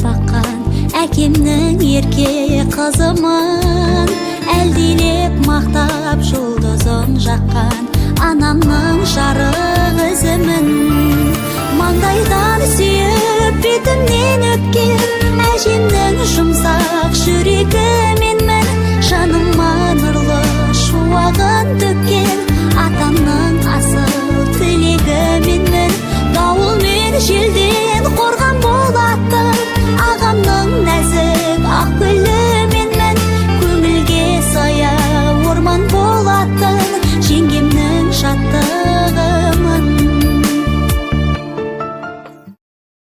bakkan әкемнің ерке қызымын, әлдилеп мақтап жұлдызын жаққан анамның жарық ізімін. Маңдайдан сүйіп бетімнен өпкен әжемнің жұмсақ жүрегі менмін. Жаныма нұрлы шуағын төккен атамның асыл тілегі менмін. Дауыл мен желден қорған болатын ағамның нәзік ақ гүлі менмін. Көңілге сая орман болатын жеңгемнің шаттық